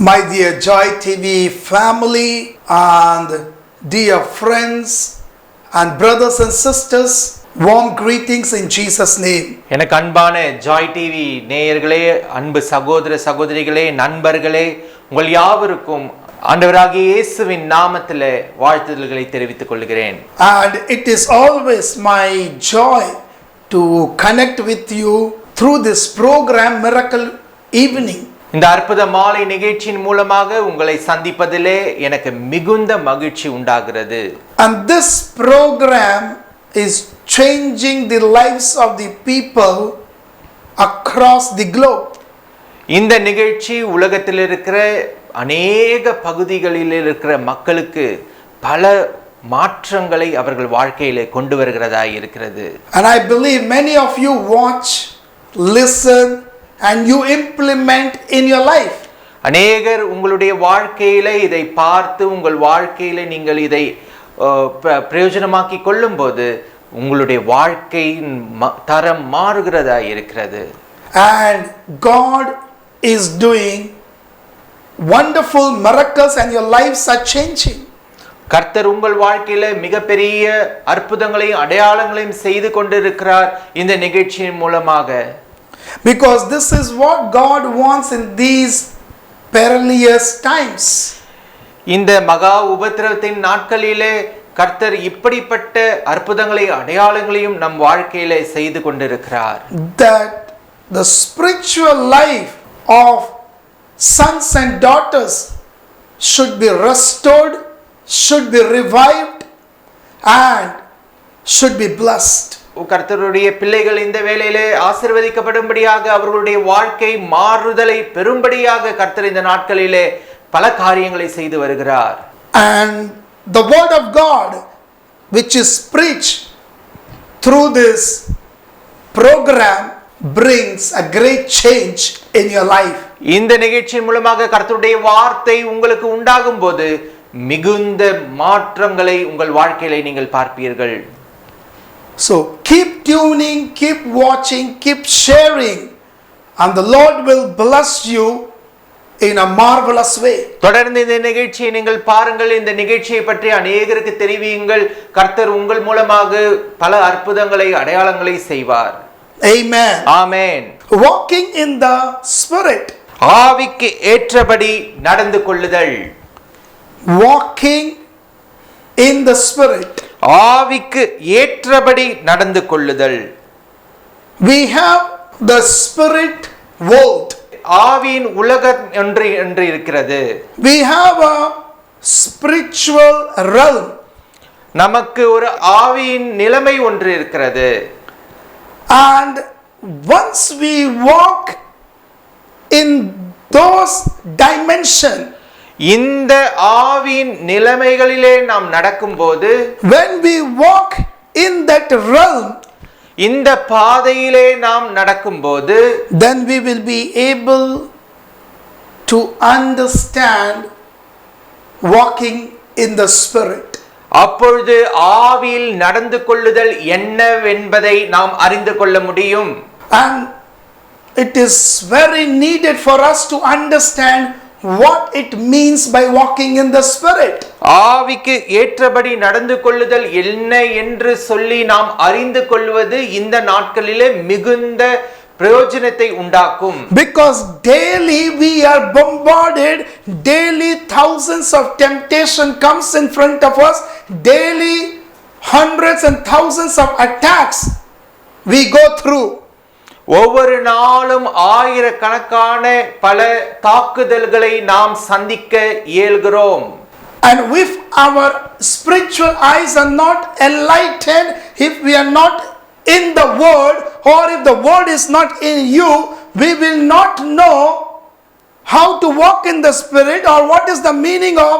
My dear Joy TV family and dear friends and brothers and sisters, warm greetings in Jesus name. எனக்கு அன்பான Joy TV நேயர்களே, அன்பு சகோதர சகோதரிகளே, நண்பர்களே, உங்கள் யாவருக்கும் ஆண்டவராகிய இயேசுவின் நாமத்திலே வாழ்த்துதல்களை தெரிவித்துக் கொள்கிறேன். And it is always my joy to connect with you through this program Miracle Evening. இந்த அற்புத மாலை நிகழ்ச்சியின் மூலமாக உங்களை சந்திப்பதிலே எனக்கு மிகுந்த மகிழ்ச்சி உண்டாகிறது. And this program is changing the lives of the people across the globe. இந்த நிகழ்ச்சி உலகத்தில் இருக்கிற அநேக பகுதிகளில் இருக்கிற மக்களுக்கு பல மாற்றங்களை அவர்கள் வாழ்க்கையிலே கொண்டு வருகிறதா இருக்கிறது. And I believe many of you watch, listen and you implement in your life. அநேகர் உங்களுடைய வாழ்க்கையிலே இதை பார்த்து உங்கள் வாழ்க்கையிலே நீங்கள் இதை பிரயோஜனமாக்கி கொள்ளும்போது உங்களுடைய வாழ்க்கையின் தரம் மாறுகிறதா இருக்கிறது. And God is doing wonderful miracles and your lives are changing. கர்த்தர் உங்கள் வாழ்க்கையில மிகப்பெரிய அற்புதங்களையும் அடையாளங்களையும் செய்து கொண்டிருக்கிறார் இந்த நிகழ்ச்சியின் மூலமாக. Because this is what God wants in these perilous times. இந்த மகா உபத்திரவத்தின் நாட்களிலே கர்த்தர் இப்படிப்பட்ட அற்புதங்களையும் அடையாளங்களையும் நம் வாழ்க்கையிலே செய்து கொண்டிருக்கிறார். That the spiritual life of sons and daughters should be restored, should be revived and should be blessed. கர்த்தருடைய பிள்ளைகள் இந்த வேளையிலே ஆசீர்வதிக்கப்படும்படியாக அவர்களுடைய வாழ்க்கை மாறுதலை பெறும்படியாக கர்த்தர் இந்த நாட்களிலே பல காரியங்களை செய்து வருகிறார். And the word of God which is preached through this program brings a great change in your life. இந்த நிகழ்ச்சியின் மூலமாக கர்த்தருடைய வார்த்தை உங்களுக்கு உண்டாகும் போது மிகுந்த மாற்றங்களை உங்கள் வாழ்க்கையிலே நீங்கள் பார்ப்பீர்கள். So keep tuning, keep watching, keep sharing and the Lord will bless you in a marvelous way. தொடர்ந்து இந்த நிகழ்ச்சியை நீங்கள் பாருங்கள். இந்த நிகழ்ச்சியை பற்றி அநேகருக்கு தெரிவியுங்கள். கர்த்தர் உங்கள் மூலமாக பல அற்புதங்களை அடையாளங்களை செய்வார். Amen. Amen. Walking in the spirit. ஆவிக்கு ஏற்றபடி நடந்து கொள்ளுதல். Walking in the spirit. ஆவிக்கு ஏற்றபடி நடந்து கொள்ளுதல். We have the spirit world. ஆவியின் உலகம் என்று இருக்கிறது. We have a spiritual realm. நமக்கு ஒரு ஆவியின் நிலைமை ஒன்று இருக்கிறது. And once we walk in those dimensions, இந்த ஆவியின் நிலைமைகளிலே நாம் நடக்கும்போது, when we walk in that realm, இந்த பாதையிலே நாம் நடக்கும்போது, then we will be able to understand walking in the spirit. அப்பொழுது ஆவியில் நடந்து கொள்ளுதல் என்னவென்பதை நாம் அறிந்து கொள்ள முடியும். And it is very needed for us to understand what it means by walking in the spirit. ஆவிக்கு ஏற்றபடி நடந்து கொள்ளுதல் என்ன என்று சொல்லி நாம் அறிந்து கொள்வது இந்த நாட்களிலே மிகுந்த பிரயோஜனத்தை உண்டாக்கும். Because daily we are bombarded, daily thousands of temptation comes in front of us, daily hundreds and thousands of attacks we go through. ஒவ்வொரு நாளும் ஆயிரக்கணக்கான பல தாக்குதல்களை நாம் சந்திக்க இயல்கிறோம். And if our spiritual eyes are not enlightened, if we are not in the word or if the word is not in you, we will not know how to walk in the spirit or what is the meaning of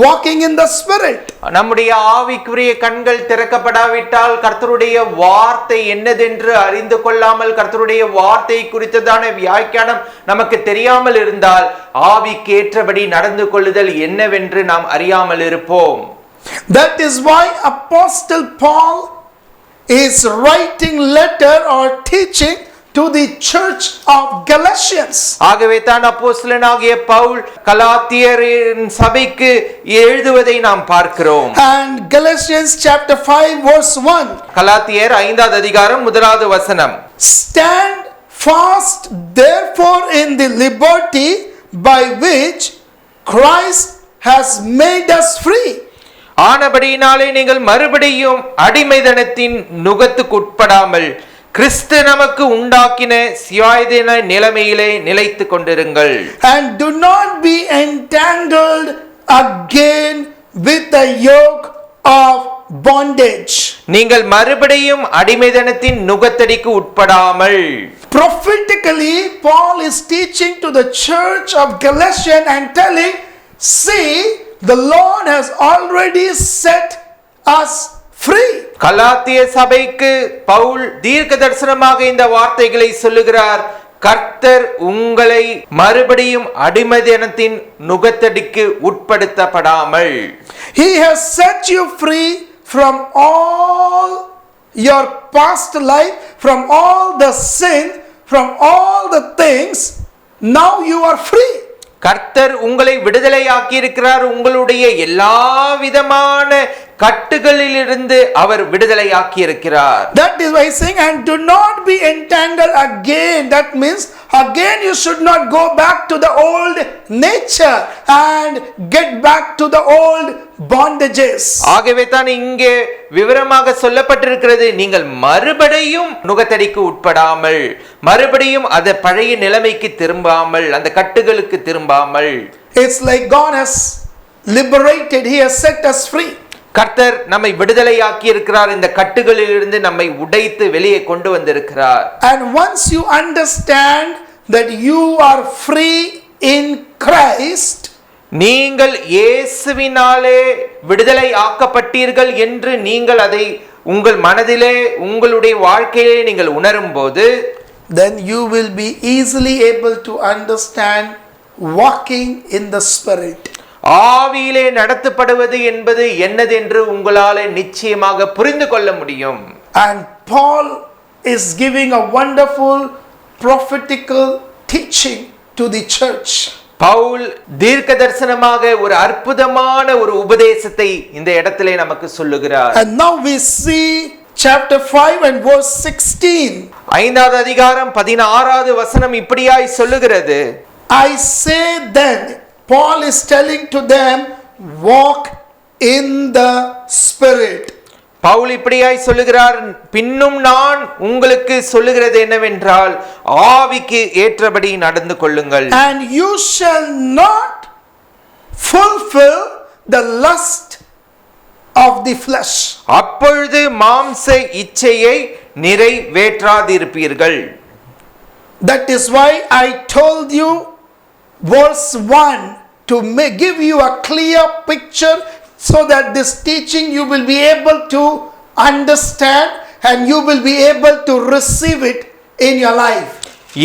walking in the spirit. நம்முடைய ஆவிக்குரிய கண்கள் திறக்கப்படாவிட்டால் கர்த்தருடைய வார்த்தை என்னதென்று அறிந்து கொள்ளாமல் கர்த்தருடைய வார்த்தை குறித்ததான வியாக்கியானம் நமக்கு தெரியாமல் இருந்தால் ஆவிக்கு ஏற்றபடி நடந்து கொள்ளுதல் என்னவென்று நாம் அறியாமல் இருப்போம். That is why Apostle Paul is writing letter or teaching to the church of Galatians. ஆகவே தான் அப்போஸ்தலனாகிய பவுல் கலாத்தியரின் சபைக்கு எழுதுவதை நாம் பார்க்கிறோம். And Galatians chapter 5 verse 1. கலாத்தியர் 5வது அதிகாரம் 1வது வசனம். Stand fast therefore in the liberty by which Christ has made us free. ஆனபடியினாலே நீங்கள் மறுபடியும் அடிமைதனத்தின் நுகத்துக்குட்படாமல் கிறிஸ்து நமக்கு உண்டாக்கின சுயாதீன நிலைமையிலே நிலைத்துக் கொண்டிருங்கள். And do not be entangled again with the yoke of bondage. நீங்கள் மறுபடியும் அடிமைதனத்தின் நுகத்தடிக்கு உட்படாமல். Prophetically, Paul is teaching to the church of Galatia and telling, see, the Lord has already set us free. கலாத்திய சபைக்கு பவுல் தீர்க்க தரிசனமாக இந்த வார்த்தைகளை சொல்லுகிறார். கர்த்தர் உங்களை மறுபடியும் அடிமைதனத்தின் நுகத்தடிக்கு உட்படுத்தப்படாமல். He has set you free from all your past life, from all the sin, from all the things. Now you are free. கர்த்தர் உங்களை விடுதலையாக்கி இருக்கிறார். உங்களுடைய எல்லா விதமான கட்டுகளிலிருந்து அவர் விடுதலையாக்கி இருக்கிறார். That is why he's saying, and do not be entangled again. That means again you should not go back to the old nature and get back to the old bondages. ஆகவே தான் இங்கே விவரமாக சொல்லப்பட்டிருக்கிறது, நீங்கள் மறுபடியும் நுகத்தடிக்கு உட்படாமல், மறுபடியும் அந்த பழைய நிலைமைக்கு திரும்பாமல், அந்த கட்டுகளுக்கு திரும்பாமல். It's like God has liberated, he has set us free. கர்த்தர் நம்மை விடுதலையாக்கி இருக்கிறார். இந்த கட்டுகளிலிருந்து நம்மை உடைத்து வெளியே கொண்டு வந்திருக்கிறார். And once you understand that you are free in Christ, நீங்கள் இயேசுவினாலே விடுதலை ஆக்கப்பட்டீர்கள் என்று நீங்கள் அதை உங்கள் மனதிலே, உங்களுடைய வாழ்க்கையிலே நீங்கள் உணரும்போது, then you will be easily able to understand walking in the Spirit. ஆவியிலே நடத்தப்படுவது என்பது என்னது என்று உங்களால் நிச்சயமாக புரிந்து கொள்ள முடியும். And Paul is giving a wonderful prophetical teaching to the church. Pavul தீர்க்க தரிசனமாக ஒரு அற்புதமான ஒரு உபதேசத்தை இந்த இடத்திலே நமக்கு சொல்லுகிறார். And now we see chapter 5 and verse 16. 5வது அதிகாரம் 16வது வசனம் இப்படியாய் சொல்லுகிறது. I say then, Paul is telling to them, walk in the Spirit. Pavul இப்படியாய் சொல்லுகிறார், பின்னும் நான் உங்களுக்கு சொல்லுகிறது என்னவென்றால் ஆவிக்கு ஏற்றபடி நடந்து கொள்ளுங்கள். And you shall not fulfill the lust of the flesh. அப்பொழுது மாம்ச இச்சையை நிறைவேற்றாதிருப்பீர்கள். That is why I told you verse 1 to give you a clear picture, so that this teaching you will be able to understand and you will be able to receive it in your life.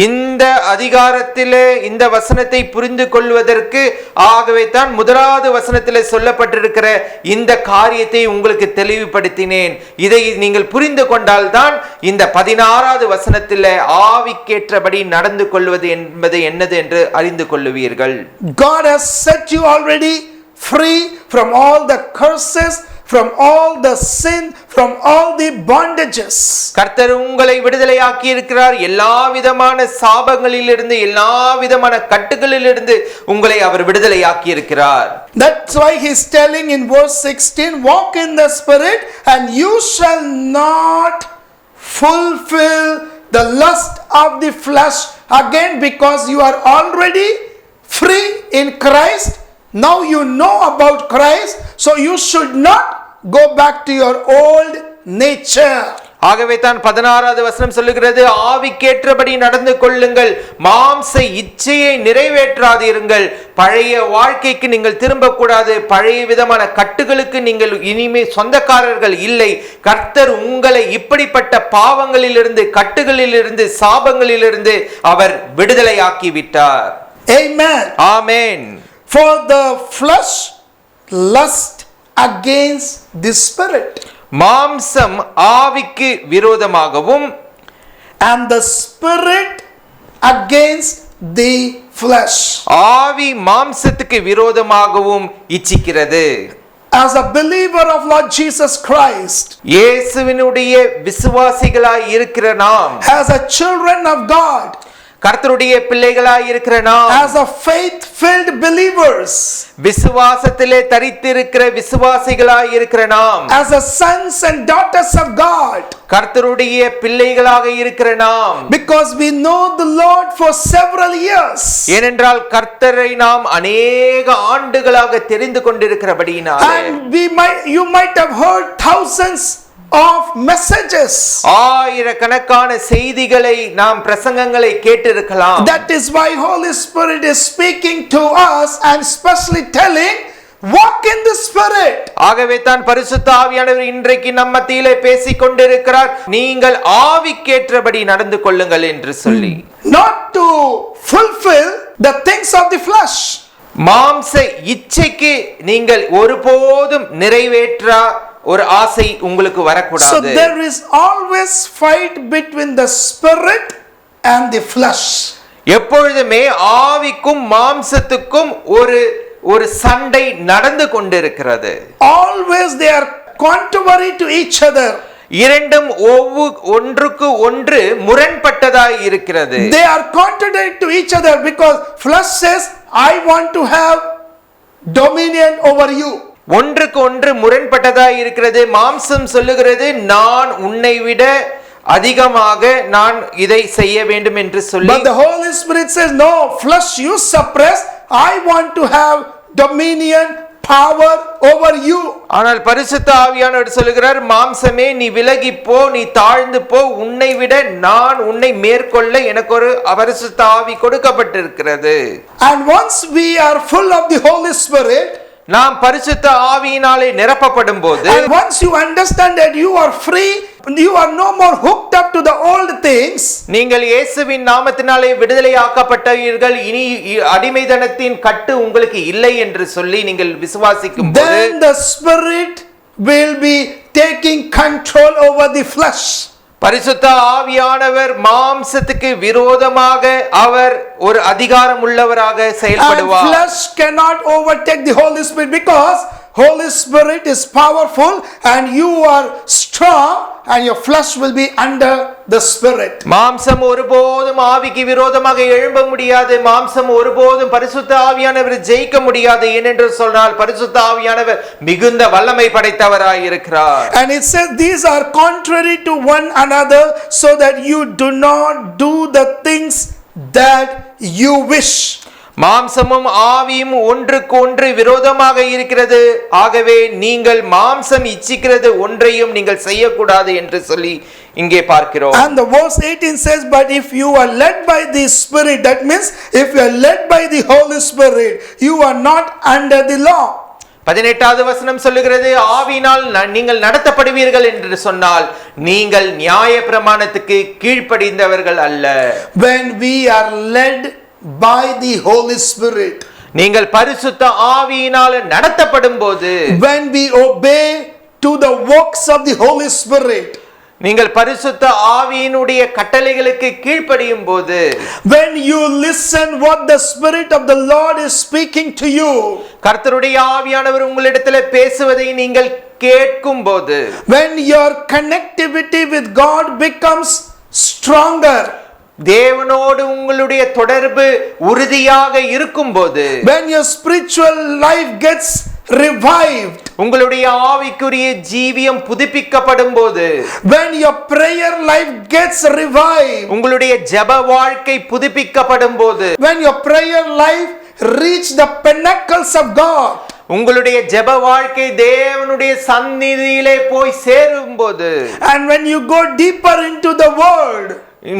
இந்த அதிகாரத்திலே இந்த வசனத்தை புரிந்து கொள்வதற்கு ஆகவே தான் முதலாவது வசனத்திலே சொல்லப்பட்டிருக்கிற இந்த காரியத்தை உங்களுக்கு தெளிவுபடுத்தினேன். இதை நீங்கள் புரிந்து கொண்டால் தான் இந்த 16வது வசனத்திலே ஆவிக்கேற்றபடி நடந்து கொள்வது என்பது என்னது என்று அறிந்து கொள்ளுவீர்கள். God has set you already free from all the curses, from all the sin, from all the bondages. கர்த்தர் உங்களை விடுதலையாக்கி இருக்கிறார். எல்லா விதமான சாபங்களிலிருந்து, எல்லா விதமான கட்டுகளிலிருந்து உங்களை அவர் விடுதலையாக்கி இருக்கிறார். That's why he's telling in verse 16, walk in the Spirit and you shall not fulfill the lust of the flesh again, because you are already free in Christ. Now you know about Christ, so you should not go back to your old nature. ஆகவே தான் 16வது வசனம் சொல்லுகிறது, ஆவிக்கேற்றபடி நடந்து கொள்ளுங்கள், மாம்ச இச்சையை நிறைவேற்றாதிருங்கள். பழைய வாழ்க்கைக்கு நீங்கள் திரும்பக்கூடாது. பழைய விதமான கட்டுகளுக்கு நீங்கள் இனிமே சொந்தக்காரர்கள் இல்லை. கர்த்தர் உங்களை இப்படிப்பட்ட பாவங்களிலிருந்து, கட்டுகளிலிருந்து, சாபங்களிலிருந்து அவர் விடுதலையாக்கி விட்டார். Amen. Amen. For the flesh lust against the Spirit. மாம்சம் ஆவிக்கு விரோதமாகவும் and the spirit against the flesh. ஆவி மாம்சத்துக்கு விரோதமாகவும் இச்சிக்கிறது. As a believer of Lord Jesus Christ, இயேசுவினுடைய விசுவாசிகளாய் இருக்கிற நாம், as a children of God, கர்த்தருடைய பிள்ளைகளாய் இருக்கிற நாம், as a faith-filled believers, விசுவாசத்திலே தரித்திருக்கிற விசுவாசிகளாய் இருக்கிற நாம், as a sons and daughters of God, கர்த்தருடைய பிள்ளைகளாக இருக்கிற நாம், because we know the Lord for several years, ஏனென்றால் கர்த்தரை நாம் அநேக ஆண்டுகளாக தெரிந்து கொண்டிருக்கிறபடியினாலே, and you might have heard thousands of messages. ஆயிரக்கணக்கான செய்திகளை நாம் பிரசங்கங்களை கேட்டிருக்கலாம். That is why Holy Spirit is speaking to us and especially telling, walk in the Spirit. ஆகவே தான் பரிசுத்த ஆவியானவர் இன்றைக்கு நம்ம மத்தியிலே பேசிக் கொண்டிருக்கிறார், நீங்கள் ஆவிக்கேற்றபடி நடந்து கொள்ளுங்கள் என்று சொல்லி. Not to fulfill the things of the flesh. மாம்ச இச்சைக்கு நீங்கள் ஒருபோதும் நிறைவேற்றா ஒரு ஆசை உங்களுக்கு வரக்கூடாது. So there is always fight between the spirit and the flesh. எப்பொழுதுமே ஆவிக்கும் மாம்சத்துக்கும் ஒரு சண்டை நடந்து கொண்டிருக்கிறது. Always they are contrary to each other. இரண்டும் ஒன்றுக்கு ஒன்று முரண்பட்டதாய் இருக்கிறது. They are contrary to each other because flesh says, I want to have dominion over you. ஒன்றுக்கு ஒன்று முரண்பட்டதாய் இருக்கிறது. மாம்சம் சொல்லுகிறது, நான் உன்னை விட அதிகமாக நான் இதை செய்ய வேண்டும் என்று சொல்லி. But the Holy Spirit says, no, flesh you suppress, I want to have dominion, power over you. ஆனால் பரிசுத்த ஆவியானவர் சொல்லுகிறார், மாம்சமே நீ விலகி போ, நீ தாழ்ந்து போ, உன்னை விட நான் உன்னை மேற்கொள்ள எனக்கு ஒரு பரிசுத்த ஆவி கொடுக்கப்பட்டிருக்கிறது. And once we are full of the Holy Spirit, நாம் பரிசுத்த ஆவியினாலே நிரப்பப்படும் போது, and once you understand that you are free, you are no more hooked up to the old things, நீங்கள் இயேசுவின் நாமத்தினாலே விடுதலையாக்கப்பட்டீர்கள், இனி அடிமைத்தனத்தின் கட்டு உங்களுக்கு இல்லை என்று சொல்லி நீங்கள் விசுவாசிக்கும் போது, then the Spirit will be taking control over the flesh. பரிசுத்த ஆவியானவர் மாம்சத்துக்கு விரோதமாக அவர் ஒரு அதிகாரம் உள்ளவராக செயல்படுவார். And flesh cannot overtake the Holy Spirit because Holy Spirit is powerful and you are strong and your flesh will be under the Spirit. மாம்சம் ஒருபோதும் ஆவிக்கு விரோதமாக எழும்ப முடியாது. மாம்சம் ஒருபோதும் பரிசுத்த ஆவியானவர் ஜெயிக்க முடியாது. ஏனென்று சொன்னால் பரிசுத்த ஆவியானவர் மிகுந்த வல்லமை படைத்தவராய் இருக்கிறார். And it says these are contrary to one another so that you do not do the things that you wish. மாம்சமும் ஆவியும் ஒன்றுக்கு ஒன்று விரோதமாக இருக்கிறது. ஆகவே நீங்கள் மாம்சம் இச்சிக்கிறது ஒன்றையும் நீங்கள் செய்யக்கூடாது என்று சொல்லி இங்கே பார்க்கிறோம். And the verse 18 says, but if you are led by the Spirit, that means if you are led by the Holy Spirit, you are not under the law. 18வது வசனம் சொல்லுகிறது, ஆவியினால் நீங்கள் நடத்தப்படுவீர்கள் என்று சொன்னால் நீங்கள் நியாயப்பிரமாணத்துக்கு கீழ்ப்படிந்தவர்கள் அல்ல. When we are led by the Holy Spirit, நீங்கள் பரிசுத்த ஆவியினால் நடத்தப்படும் போது, when we obey to the works of the Holy Spirit, நீங்கள் பரிசுத்த ஆவியினுடைய கட்டளைகளுக்கு கீழ்ப்படியும் போது, when you listen what the Spirit of the Lord is speaking to you, கர்த்தருடைய ஆவியானவர் உங்களிடத்தில் பேசுவதை நீங்கள் கேட்கும் போது, when your connectivity with God becomes stronger, தேவனோடு உங்களுடைய தொடர்பு உறுதியாக இருக்கும்போது, when your spiritual life gets revived, உங்களுடைய ஆவிக்குரிய ஜீவியம் புதுப்பிக்கப்படும் போது, when your prayer life gets revived, உங்களுடைய ஜெப வாழ்க்கை புதுப்பிக்கப்படும் போது, when your prayer life reach the pinnacles of God, உங்களுடைய ஜெப வாழ்க்கை தேவனுடைய சந்நிதியிலே போய் சேரும்போது, and when you go deeper into the word,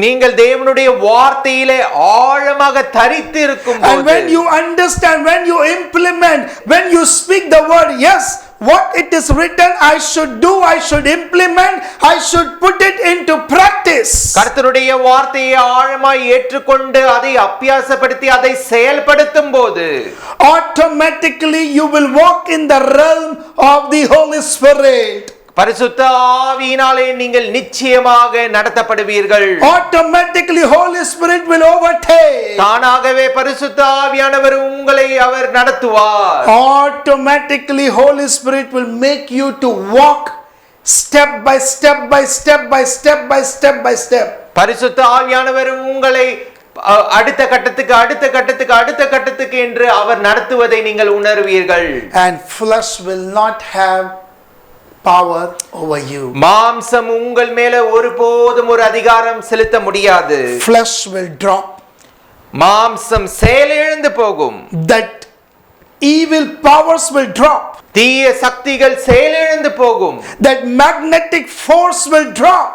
நீங்கள் தேவனுடைய வார்த்தையிலே ஆழமாக தரித்து இருக்கும் போது, and when you understand, when you implement, when you speak the word, yes, what it is written I should do, I should implement, I should put it into practice. கர்த்தருடைய வார்த்தையை ஆழமாய் ஏற்றுக்கொண்டு அதை அபியாசப்படுத்தி அதை செயல்படுத்தும் போது, automatically you will walk in the realm of the Holy Spirit. பரிசுத்த ஆவியினாலே நீங்கள் நிச்சயமாக நடத்தப்படுவீர்கள். Automatically Holy Spirit will overtake. தானாகவே பரிசுத்த ஆவியானவர் உங்களை அவர் நடத்துவார். Automatically Holy Spirit will make you to walk step by step by step by step by step by step. பரிசுத்த ஆவியானவர் உங்களை அடுத்த கட்டத்துக்கு அடுத்த கட்டத்துக்கு அடுத்த கட்டத்துக்கு என்று அவர் நடத்துவதை நீங்கள் உணர்வீர்கள். And flesh will not have power over you. மாம்சம் உங்கள் மேல ஒருபோதும் ஒரு அதிகாரம் செலுத்த முடியாது. Flesh will drop. மாம்சம் செயலிழந்து போகும். That evil powers will drop. தீய சக்திகள் செயலிழந்து போகும். That magnetic force will drop.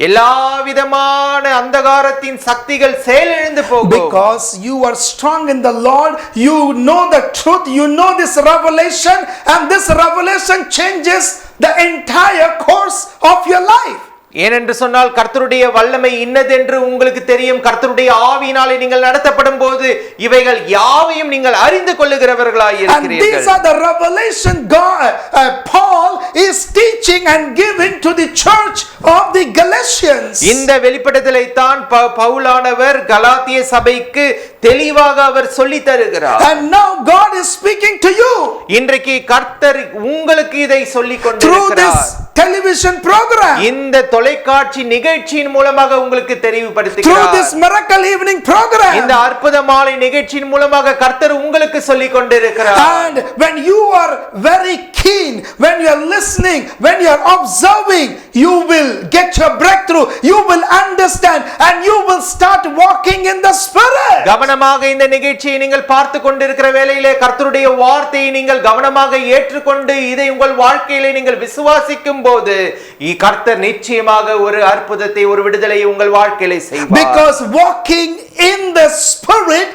எல்லா விதமான அந்தகாரத்தின் சக்திகள் செயலிழந்து போகும். Because you are strong in the Lord, you know the truth, you know this revelation, and this revelation changes the entire course of your life. ஏனென்று சொன்னால் கர்த்தருடைய வல்லமை இன்னதென்று உங்களுக்கு தெரியும். கர்த்தருடைய ஆவியினாலே நீங்கள் நடத்தப்படும் போது இவைகள் யாவையும் நீங்கள் அறிந்து கொள்ளுகிறவர்களாய் இருக்கிறீர்கள். And these are the revelation God Paul is teaching and giving to the church of the Galatians. இந்த வெளிப்படுத்தலை தான் பவுலானவர் கலாத்திய சபைக்கு தெளிவாக அவர் சொல்லி தருகிறார். And now God is speaking to you. இன்றைக்கு கர்த்தர் உங்களுக்கு இதை சொல்லிக் கொண்டிருக்கிறார். Through this television program. இந்த தொலைக்காட்சி நிகழ்ச்சியின் மூலமாக உங்களுக்கு தெரிவுபடுத்துகிறார். Through this miracle evening program. இந்த அற்புத மாலை நிகழ்ச்சியின் மூலமாக கர்த்தர் உங்களுக்கு சொல்லிக் கொண்டிருக்கிறார். And when you are very keen, when you are listening, when you are observing, you will get your breakthrough. You will understand and you will start walking in the Spirit. கவனமாக இந்த நிகழ்ச்சியை நீங்கள் பார்த்து கொண்டிருக்கிற வேளையிலே கர்த்தருடைய வார்த்தையை நீங்கள் கவனமாக ஏற்றுக்கொண்டு இதை உங்கள் வாழ்க்கையிலே நீங்கள் விசுவாசிக்கும் போது கர்த்தர் நிச்சயமாக ஒரு அற்புதத்தை ஒரு விடுதலையை உங்கள் வாழ்க்கையிலே செய்வார். Because walking in the Spirit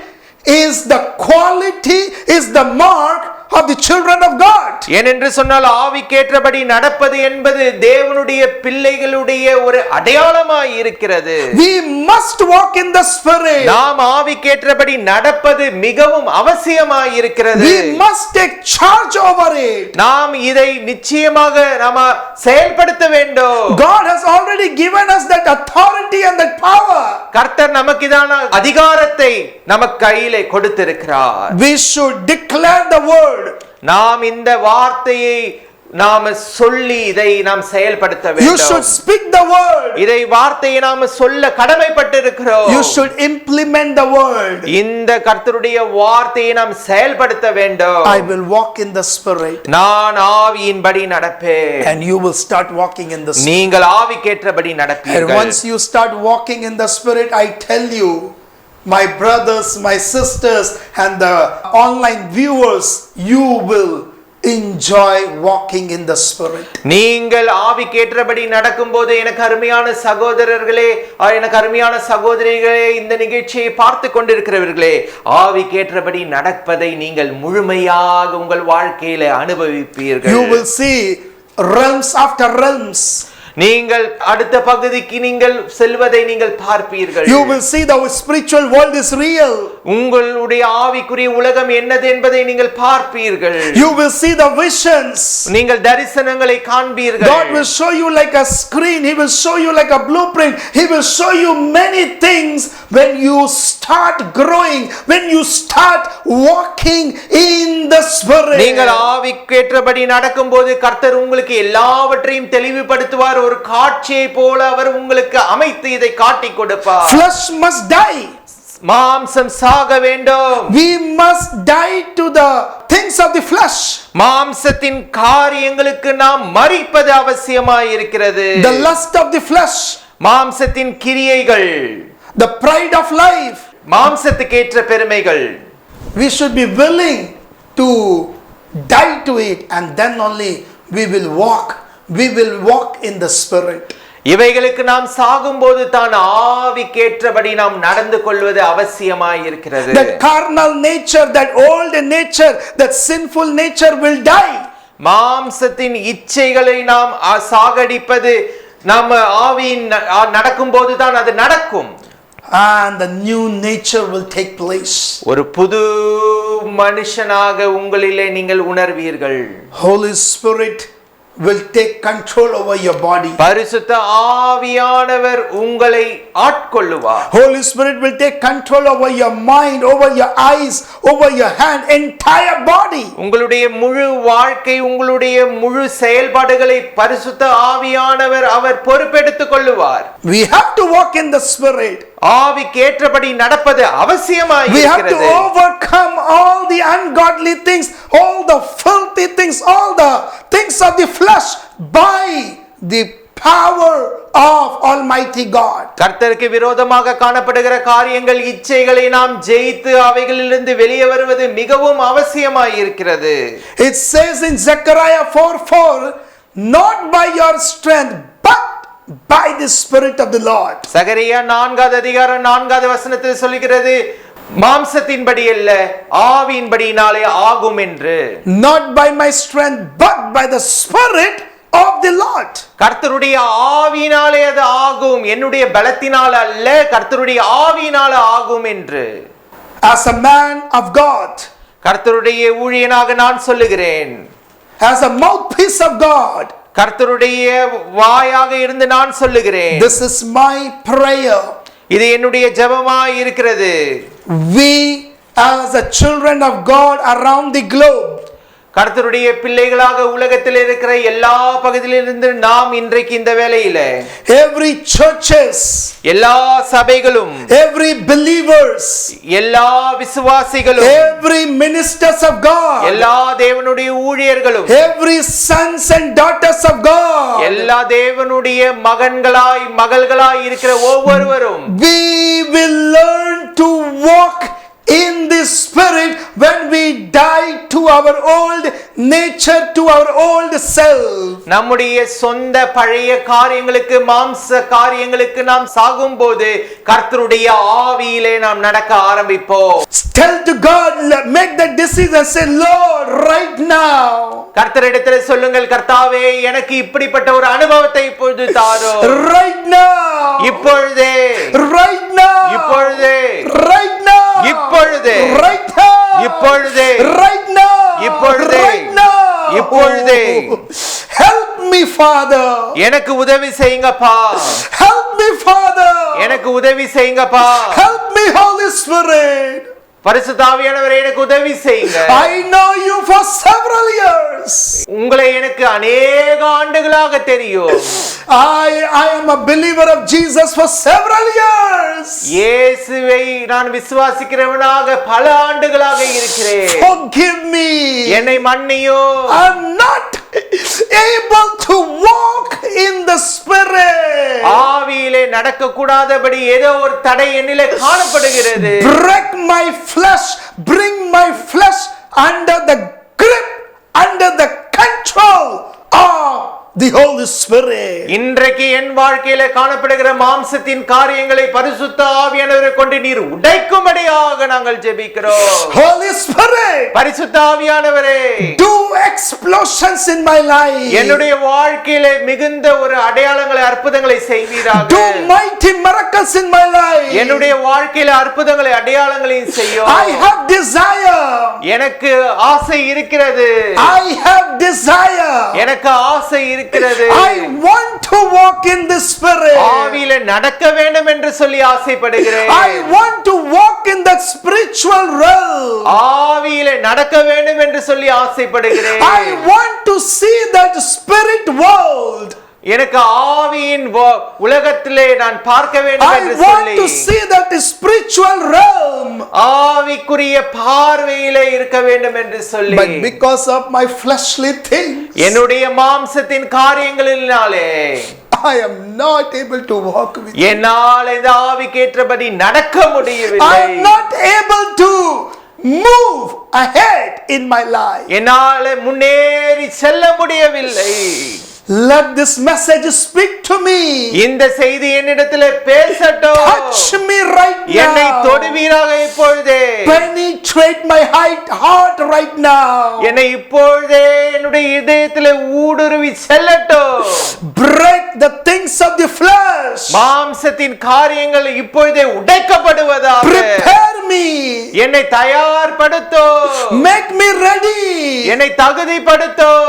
is the quality, is the mark of the children of God. ஏனென்று சொன்னால் ஆவிக்கேற்றபடி நடப்பது என்பது தேவனுடைய பிள்ளைகளுடைய ஒரு அடையாளமாய் இருக்கிறது. We must walk in the Spirit. நாம் ஆவிக்கேற்றபடி நடப்பது மிகவும் அவசியமாய் இருக்கிறது. We must take charge over it. நாம் இதை நிச்சயமாக நாம செயல்படுத்த வேண்டும். God has already given us that authority and that power. கர்த்தர் நமக்கு இதான அதிகாரத்தை நமக்கு கையிலே கொடுத்திருக்கிறார். We should declare the word. நாம் இந்த வார்த்தையை நாம சொல்லி இதை நாம் செயல்படுத்த வேண்டும். You should speak the word. இதை வார்த்தையை நாம சொல்ல கடமைப்பட்டிருக்கிறோம். You should implement the word. இந்த கர்த்தருடைய வார்த்தையை நாம் செயல்படுத்த வேண்டும். I will walk in the Spirit. நான் ஆவியின்படி நடப்பேன். And you will start walking in the Spirit. நீங்கள் ஆவிக்கேற்றபடி நடப்பீர்கள். And once you start walking in the Spirit, I tell you, my brothers, my sisters, and the online viewers, you will enjoy walking in the Spirit. நீங்கள் ஆவிக்கேற்றபடி நடக்கும்போது எனக்கு அருமையான சகோதரர்களே, எனக்கு அருமையான சகோதரிகளே, இந்த நிகழ்ச்சியை பார்த்து கொண்டிருக்கிறவர்களே, ஆவிக்கேற்றபடி நடப்பதை நீங்கள் முழுமையாக உங்கள் வாழ்க்கையில அனுபவிப்பீர்கள். You will see realms after realms. நீங்கள் அடுத்த பகுதிக்கு நீங்கள் செல்வதை நீங்கள் பார்ப்பீர்கள். You will see the spiritual world is real. உங்களுடைய ஆவிக்குரிய உலகம் என்னது என்பதை நீங்கள் பார்ப்பீர்கள். You will see the visions. நீங்கள் தரிசனங்களை காண்பீர்கள். God will show you like a screen. He will show you like a blueprint. He will show you many things when you start growing, when you start walking in the Spirit. நீங்கள் ஆவிக்கேற்றபடி நடக்கும்போது கர்த்தர் உங்களுக்கு எல்லாவற்றையும் தெளிவுபடுத்துவார். ஒரு காட்சியை போல அவர் உங்களுக்கு அமைத்து இதை காட்டிக் கொடுப்பார். Flesh must die. மாம்சம் சாக வேண்டும். We must die to the things of the flesh. மாம்சத்தின் காரியங்களுக்கு நாம் மரிப்பது அவசியமாய் இருக்கிறது. The lust of the flesh. மாம்சத்தின் கிரியைகள். The pride of life. மாம்சத்துக்கேற்ற பெருமைகள். We should be willing to die to it, and then only we will walk. We will walk in the Spirit. இவைகளுக்கு நாம் சாகும்போது தான் ஆவிக்கேற்றபடி நாம் நடந்து கொள்வது அவசியமாய் இருக்கிறது. That carnal nature, that old nature, that sinful nature will die. மாம்சத்தின் இச்சைகளை நாம் சாகடிப்பது நம்ம ஆவியின் நடக்கும்போது தான் அது நடக்கும். And the new nature will take place. ஒரு புது மனுஷனாக உங்களிலே நீங்கள் உணர்வீர்கள். Holy Spirit will take control over your body. பரிசுத்த ஆவியானவர் உங்களை ஆட்கொள்ளுவார். Holy Spirit will take control over your mind, over your eyes, over your hand, entire body. உங்களுடைய முழு வாழ்க்கை, உங்களுடைய முழு செயல்பாடுகளை பரிசுத்த ஆவியானவர் அவர் பொறுப்பெடுத்துக் கொள்ளுவார். We have to walk in the Spirit. ஆவிக்கேற்றபடி நடப்பது அவசியமாய் We have to இருக்கிறது. overcome all the ungodly things, all the filthy things, all the things of the flesh by the power of Almighty God. கர்த்தருக்கு விரோதமாக காணப்படுகிற காரியங்கள், இச்சைகளை நாம் ஜெயித்து அவைகளிலிருந்து வெளியே வருவது மிகவும் அவசியமாய் இருக்கிறது. It says in Zechariah 4:4, not by your strength but by the Spirit of the Lord. சகரியா 4வது அதிகாரம் 4வது வசனத்தில் சொல்கிறது, மாம்சத்தின்படி அல்ல ஆவியின்படியினாலே ஆகும் என்று. Not by my strength but by the Spirit of the Lord. கர்த்தருடைய ஆவியினாலே அது ஆகும், என்னுடைய பலத்தினால் அல்ல, கர்த்தருடைய ஆவியினாலே ஆகும் என்று. As a man of God, கர்த்தருடைய ஊழியனாக நான் சொல்லுகிறேன், as a mouthpiece of God, கர்த்தருடைய வாயாக இருந்து நான் சொல்லுகிறேன், this is my prayer. இது என்னுடைய ஜெபமாய் இருக்கிறது. We as the children of God around the globe, கர்த்தருடைய பிள்ளைகளாக உலகத்தில் இருக்கிற எல்லா பகுதியிலிருந்து நாம் இன்றைக்கு இந்த வேளையில every churches, எல்லா சபைகளும், every believers, எல்லா விசுவாசிகளும், every ministers of God, எல்லா தேவனுடைய ஊழியர்களும், every sons and daughters of God, எல்லா தேவனுடைய மகன்களாய் மகள்களாய் இருக்கிற ஒவ்வொருவரும் we will learn to walk in the Spirit when we die to our old nature, to our old self. நம்முடைய சொந்த பழைய காரியங்களுக்கு, மாம்ச காரியங்களுக்கு நாம் சாகும்போது கர்த்தருடைய ஆவியிலே நாம் நடக்க ஆரம்பிப்போம். Tell to God, make that decision, say, Lord, right now. கர்த்தரிடத்தில் சொல்லுங்கள், கர்த்தாவே எனக்கு இப்படிப்பட்ட ஒரு அனுபவத்தை இப்பொழுது தாரும். Right now. இப்பொழுதே. Right now. இப்பொழுதே. Right now. இப்பொழுதே. Right now. இப்பொழுதே. Right now. இப்பொழுதே. Right now. இப்பொழுதே. Help me, Father. எனக்கு உதவி செய்யுங்கப்பா. Help me, Father. எனக்கு உதவி செய்யுங்கப்பா. Help me, Holy Spirit. பரிசுத்த ஆவியானவரே எனக்கு உதவி செய்யுங்க. I know you for several years. உங்களை எனக்கு அநேக ஆண்டுகளாக தெரியும். I am a believer of Jesus for several years. இயேசுவை நான் விசுவாசிக்கிறவனாக பல ஆண்டுகளாக இருக்கிறேன். Forgive me. என்னை மன்னியும். I'm not able to walk in the Spirit. ஆவியிலே நடக்க கூடாதபடி ஏதோ ஒரு தடை என்னிலே காணப்படுகிறது. Break my flesh, bring my flesh under the grip, under the control of the Holy Spirit. இன்றைக்கு என் வாழ்க்கையில காணப்படுகிற மாம்சத்தின் காரியங்களை பரிசுத்த ஆவியானவரை கொண்டு நீர் உடைக்கும்படியாக நாங்கள் ஜெபிக்கிறோம். Holy Spirit, பரிசுத்த ஆவியானவரே, do explosions in my life. என்னுடைய வாழ்க்கையில மிகுந்த ஒரு அடையாளங்களை, அற்புதங்களை செய்வீராக. Do mighty miracles in my life. என்னுடைய வாழ்க்கையில அற்புதங்களை, அடையாளங்களையும் செய்யும். I have desire. எனக்கு ஆசை இருக்கிறது. I have desire. எனக்கு ஆசை இருக்கிறது. I want to walk in the Spirit. ஆவியில நடக்க வேண்டும் என்று சொல்லி ஆசைப்படுகிறேன். I want to walk in that spiritual realm. ஆவியில நடக்க வேண்டும் என்று சொல்லி ஆசைப்படுகிறேன். I want to see that spirit world. எனக்கு ஆவியின் உலகத்திலே நான் பார்க்க வேண்டும் என்று I want சொல்லி to see that spiritual realm. ஆவிக்குரிய பார்வையிலே இருக்க வேண்டும் என்று சொல்லி, But because of my fleshly things, என்னுடைய மாம்சத்தின் காரியங்களினாலே I am not able to walk with you. என்னால் இந்த ஆவிக்கேற்றபடி நடக்க முடியவில்லை. I am not able to move ahead in my life. என்னால் முன்னேறி செல்ல முடியவில்லை. Let this message speak to me. இந்த செய்தி என்னிடத்திலே பேசட்டும். Touch me right என்னை now. தொடுவீராக இப்பொழுதே. Penetrate my heart right now. என்னை இப்பொழுதே என்னுடைய இதயத்திலே ஊடுருவி செல்லட்டும். Break the things of the flesh. மாம்சத்தின் காரியங்கள் இப்பொழுதே உடைக்கப்படுவதாக. Prepare me. என்னை தயார்படுத்தும். Make me ready. என்னை தகுதிப்படுத்தும்.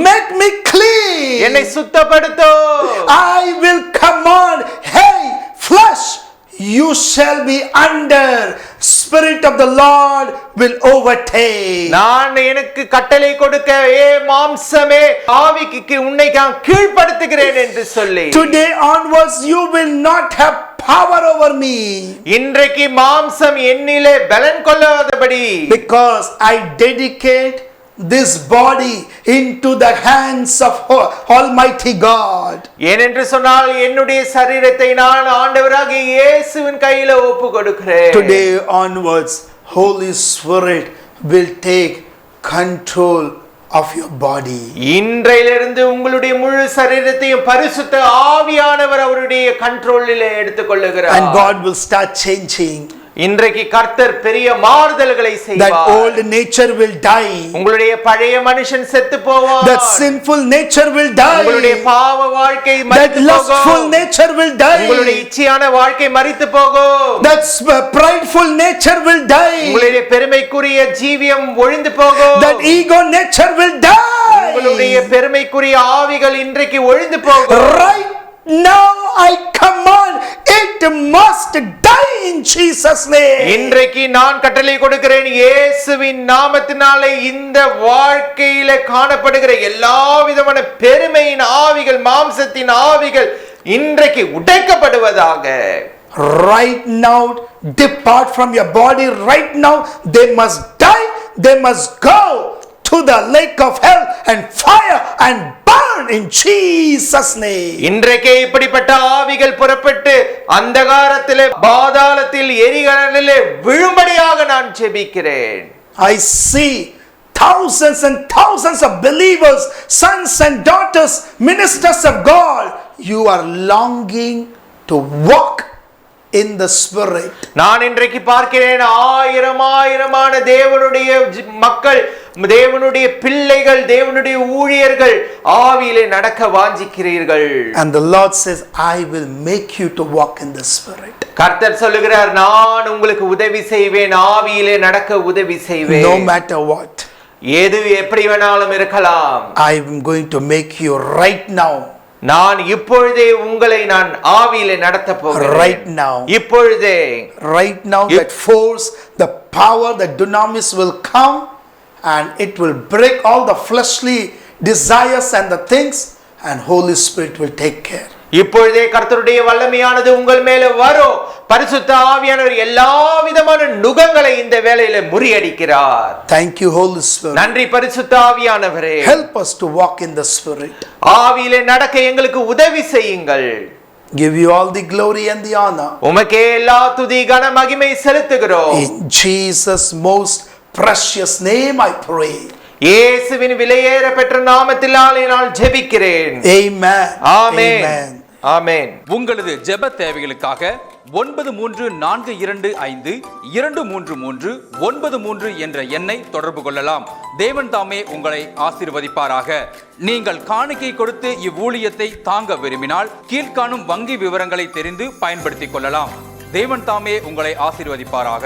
Make me clean. என்னை சுத்தப்படுத்தும். I will command, hey, flesh, you shall be under. Spirit of the Lord will overtake. நான் எனக்கு கட்டளை கொடுக்க, ஏ மாம்சமே, ஆவிக்கு உன்னை நான் கீழ்ப்படுத்துகிறேன் என்று சொல்லி. Today onwards you will not have power over me. இன்றைக்கு மாம்சம் என்னிலே பலன் கொள்ளாதபடி, Because I dedicate this body into the hands of Almighty God. ஏனென்று சொன்னால் என்னுடைய சரீரத்தை நான் ஆண்டவராகிய இயேசுவின் கையில ஒப்பு கொடுக்கிறேன். Today onwards, Holy Spirit will take control of your body. இன்றையிலிருந்து உங்களுடைய முழு சரீரத்தையும் பரிசுத்த ஆவியானவர் அவருடைய கண்ட்ரோலிலே எடுத்துக்கொள்ளுகிறார். And God will start changing. இன்றைக்கு கர்த்தர் பெரிய மாறுதல்களை That செய்வார். old nature will die. உங்களுடைய பழைய மனுஷன் செத்து போவார். That sinful nature will உங்களுடைய die. பாவ வாழ்க்கை That மரித்து lustful போகும். nature will உங்களுடைய die. இச்சையான வாழ்க்கை மரித்து போகும். That prideful nature will die. உங்களுடைய பெருமைக்குரிய ஜீவியம் ஒழிந்து போகும். That ego nature will உங்களுடைய die. பெருமைக்குரிய ஆவிகள் இன்றைக்கு ஒழிந்து போகும். Right now I command it must die in Jesus name. இன்றைக்கு நான் கட்டளை கொடுக்கிறேன், இயேசுவின் நாமத்தினாலே இந்த வாழ்க்கையில காணப்படுகிற எல்லா விதமான பெருமையின் ஆவிகள், மாம்சத்தின் ஆவிகள் இன்றைக்கு உடைக்கப்படுவதாக. Right now depart from your body. Right now they must die. They must go to the lake of hell and fire and burn in Jesus name. இன்றைக்கே இப்படிப்பட்ட ஆவிகள் புறப்பட்டு அந்தகாரத்திலே பாதாளத்தில் எரிகடலிலே விழும்படியாக நான் ஜெபிக்கிறேன். I see thousands and thousands of believers, sons and daughters, ministers of God. You are longing to walk in the Spirit. நான் இன்றைக்கு பார்க்கிறேன், ஆயிரமான தேவனுடைய மக்கள், தேவனுடைய பிள்ளைகள், தேவனுடைய ஊழியர்கள் ஆவியிலே நடக்க வாஞ்சிக்கிறீர்கள். And the Lord says, I will make you to walk in the Spirit. கர்த்தர் சொல்லுகிறார், நான் உங்களுக்கு உதவி செய்வேன், ஆவியிலே நடக்க உதவி செய்வேன். No matter what. எது எப்படி வேணாலும் இருக்கலாம். I am going to make you right now. நான் இப்பொழுதே உங்களை நான் ஆவியிலே நடத்த போகிறேன். Right now. இப்பொழுதே. Right now that force, the power, the dunamis will come and it will break all the fleshly desires and the things, and Holy Spirit will take care. இப்பொழுதே கர்த்தருடைய வல்லமையானது உங்கள் மேல வரும். பரிசுத்த ஆவியானவர் எல்லா விதமான நுகங்களை இந்த வேளையில முறியடிக்கிறார். Thank you, Holy Spirit. நன்றி பரிசுத்த ஆவியானவரே. Help us to walk in the Spirit. ஆவியிலே நடக்க எங்களுக்கு உதவி செய்யுங்கள். Give you all the glory and the honor. உமக்கே எல்லா துதி கன மகிமை செலுத்துகிறோம். In Jesus' most precious name I pray. இயேசுவின் விலையேற பெற்ற நாமத்தினாலே நான் ஜெபிக்கிறேன். Amen. ஆமென். Amen. ஆமென். உங்களது ஜெப தேவைகளுக்காக 9342323393 என்ற எண்ணை தொடர்பு கொள்ளலாம். தேவன் தாமே உங்களை ஆசீர்வதிப்பாராக. நீங்கள் காணிக்கை கொடுத்து இவ்வூழியத்தை தாங்க விரும்பினால் கீழ்காணும் வங்கி விவரங்களை தெரிந்து பயன்படுத்திக் கொள்ளலாம். தேவன் தாமே உங்களை ஆசீர்வதிப்பாராக.